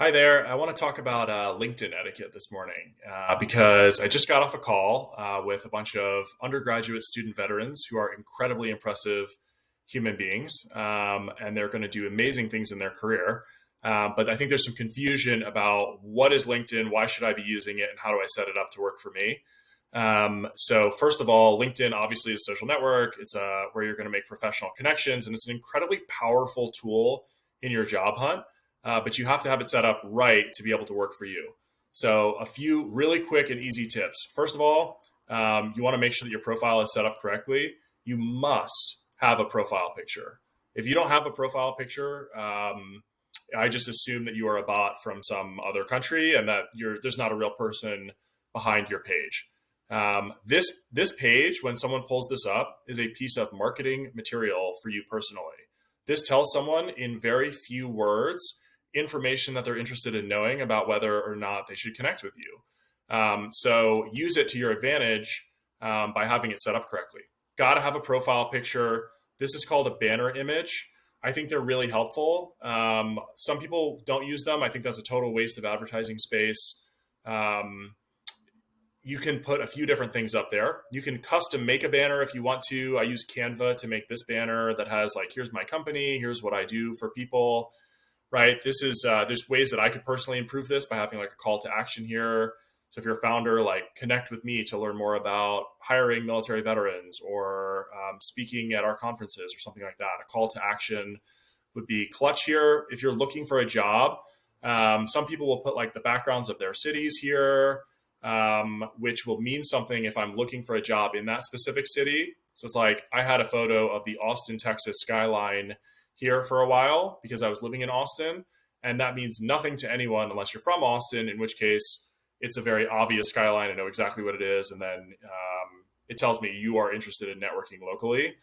Hi there. I want to talk about LinkedIn etiquette this morning because I just got off a call with a bunch of undergraduate student veterans who are incredibly impressive human beings, and they're going to do amazing things in their career. But I think there's some confusion about what is LinkedIn, why should I be using it, and how do I set it up to work for me. So first of all, LinkedIn obviously is a social network. It's where you're going to make professional connections, and it's an incredibly powerful tool in your job hunt, but you have to have it set up right to be able to work for you. So, a few really quick and easy tips. First of all, you want to make sure that your profile is set up correctly. You must have a profile picture. If you don't have a profile picture, I just assume that you are a bot from some other country and that there's not a real person behind your page. This page, when someone pulls this up, is a piece of marketing material for you personally. This tells someone in very few words information that they're interested in knowing about whether or not they should connect with you. So use it to your advantage by having it set up correctly. Got to have a profile picture. This is called a banner image. I think they're really helpful. Some people don't use them. I think that's a total waste of advertising space. Um, you can put a few different things up there. You can custom make a banner if you want to. I use Canva to make this banner that has like, here's my company, here's what I do for people, right? This is there's ways that I could personally improve this by having like a call to action here. So if you're a founder, like connect with me to learn more about hiring military veterans or speaking at our conferences or something like that. A call to action would be clutch here. If you're looking for a job, some people will put like the backgrounds of their cities here, which will mean something if I'm looking for a job in that specific city. So it's like I had a photo of the Austin, Texas skyline here for a while because I was living in Austin. And that means nothing to anyone unless you're from Austin, in which case it's a very obvious skyline. I know exactly what it is. And then it tells me you are interested in networking locally.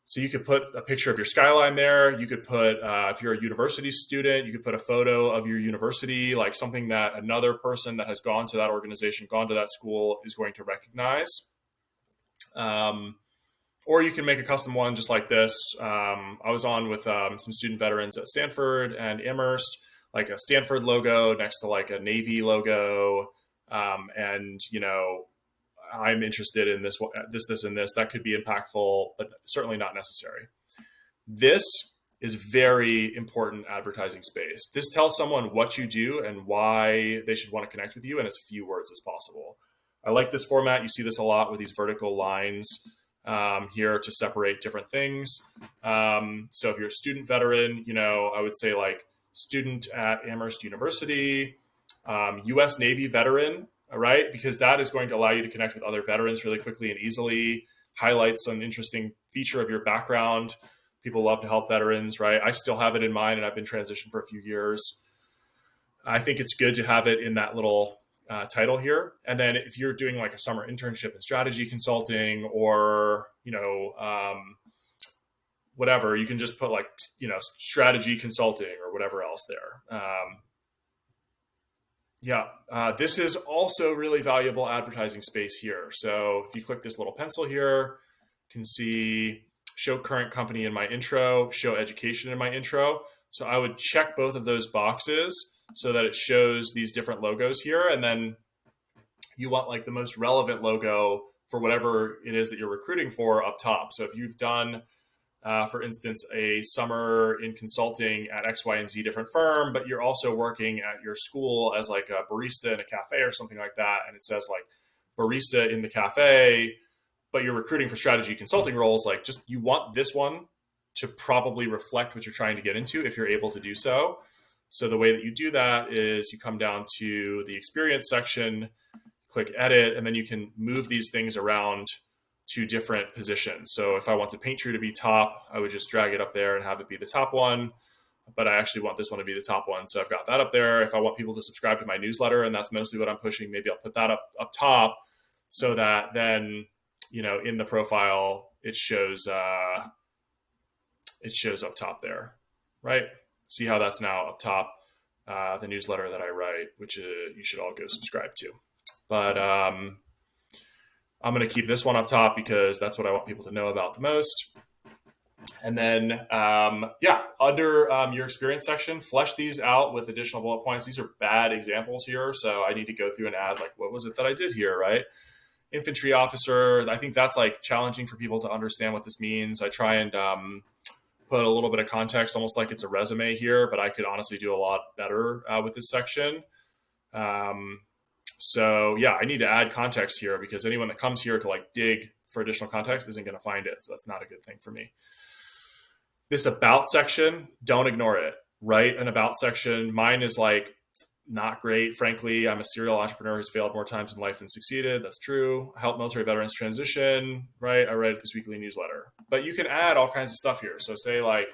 So you could put a picture of your skyline there. You could put, if you're a university student, you could put a photo of your university, like something that another person that has gone to that organization, gone to that school is going to recognize. Um, or you can make a custom one just like this. I was on with some student veterans at Stanford and Amherst, like a Stanford logo next to like a Navy logo. And, I'm interested in this, and this. That could be impactful, but certainly not necessary. This is very important advertising space. This tells someone what you do and why they should want to connect with you in as few words as possible. I like this format. You see this a lot with these vertical lines here to separate different things. So if you're a student veteran, I would say like student at Amherst University, U.S. Navy veteran, right? Because that is going to allow you to connect with other veterans really quickly and easily, highlight some interesting feature of your background. People love to help veterans, right? I still have it in mind and I've been transitioned for a few years. I think it's good to have it in that little title here. And then if you're doing like a summer internship in strategy consulting or, whatever, you can just put like, strategy consulting or whatever else there. This is also really valuable advertising space here. So if you click this little pencil here, you can see show current company in my intro, show education in my intro. So I would check both of those boxes so that it shows these different logos here. And then you want like the most relevant logo for whatever it is that you're recruiting for up top. So if you've done for instance, a summer in consulting at X, Y, and Z different firm, but you're also working at your school as like a barista in a cafe or something like that. And it says like barista in the cafe, but you're recruiting for strategy consulting roles. Like just, you want this one to probably reflect what you're trying to get into if you're able to do so. So the way that you do that is you come down to the experience section, click edit, and then you can move these things around to different positions. So if I wanted Paintree to be top, I would just drag it up there and have it be the top one. But I actually want this one to be the top one. So I've got that up there. If I want people to subscribe to my newsletter, and that's mostly what I'm pushing, maybe I'll put that up top so that then, in the profile, it shows up top there, right? See how that's now up top, the newsletter that I write, which you should all go subscribe to. But I'm going to keep this one up top because that's what I want people to know about the most. And then, under your experience section, flesh these out with additional bullet points. These are bad examples here, so I need to go through and add, like, what was it that I did here, right? Infantry officer. I think that's like challenging for people to understand what this means. I try and put a little bit of context, almost like it's a resume here, but I could honestly do a lot better with this section. So yeah, I need to add context here because anyone that comes here to like dig for additional context isn't going to find it. So that's not a good thing for me. This about section, don't ignore it. Write an about section. Mine is like not great, frankly. I'm a serial entrepreneur who's failed more times in life than succeeded. That's true. I help military veterans transition, right? I read this weekly newsletter. But you can add all kinds of stuff here. So say like,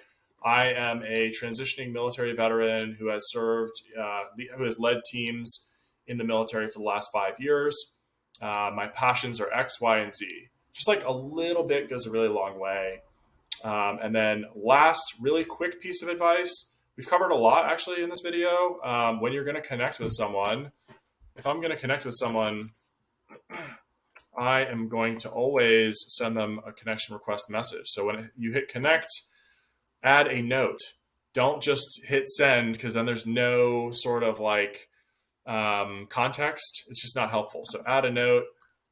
I am a transitioning military veteran who has served, who has led teams in the military for the last 5 years. My passions are X, Y, and Z. Just like a little bit goes a really long way. And then last really quick piece of advice, we've covered a lot actually in this video. When you're going to connect with someone, if I'm going to connect with someone, I am going to always send them a connection request message. So when you hit connect, add a note. Don't just hit send because then there's no sort of like context. It's just not helpful. So add a note.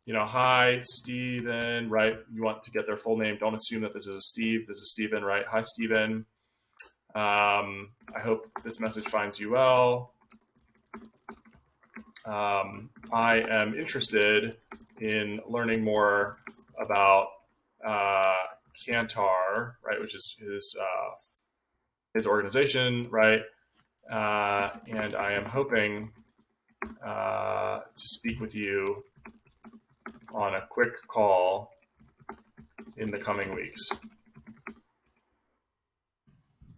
Hi, Steven, right? You want to get their full name. Don't assume that this is a Steve. This is Steven, right? Hi, Steven. I hope this message finds you well. I am interested in learning more about Kantar, right, which is his organization, right? And I am hoping to speak with you on a quick call in the coming weeks.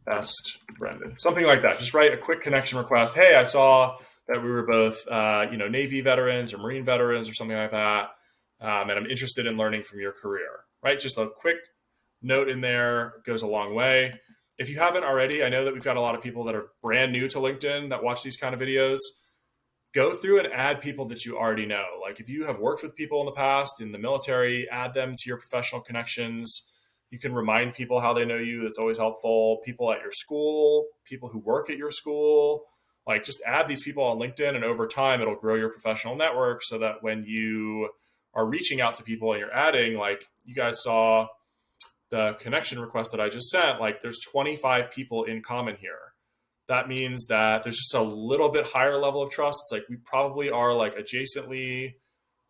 Best, Brendan. Something like that. Just write a quick connection request. Hey, I saw that we were both, Navy veterans or Marine veterans or something like that, and I'm interested in learning from your career. Right? Just a quick note in there goes a long way. If you haven't already, I know that we've got a lot of people that are brand new to LinkedIn that watch these kind of videos. Go through and add people that you already know. Like if you have worked with people in the past in the military, add them to your professional connections. You can remind people how they know you. That's always helpful. People at your school, people who work at your school, like just add these people on LinkedIn, and over time it'll grow your professional network so that when you are reaching out to people and you're adding, like you guys saw the connection request that I just sent, like there's 25 people in common here. That means that there's just a little bit higher level of trust. It's like we probably are like adjacently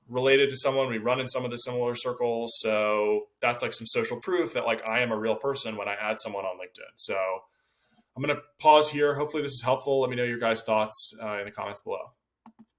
related to someone. We run in some of the similar circles. So that's like some social proof that like I am a real person when I add someone on LinkedIn. So I'm going to pause here. Hopefully this is helpful. Let me know your guys' thoughts in the comments below.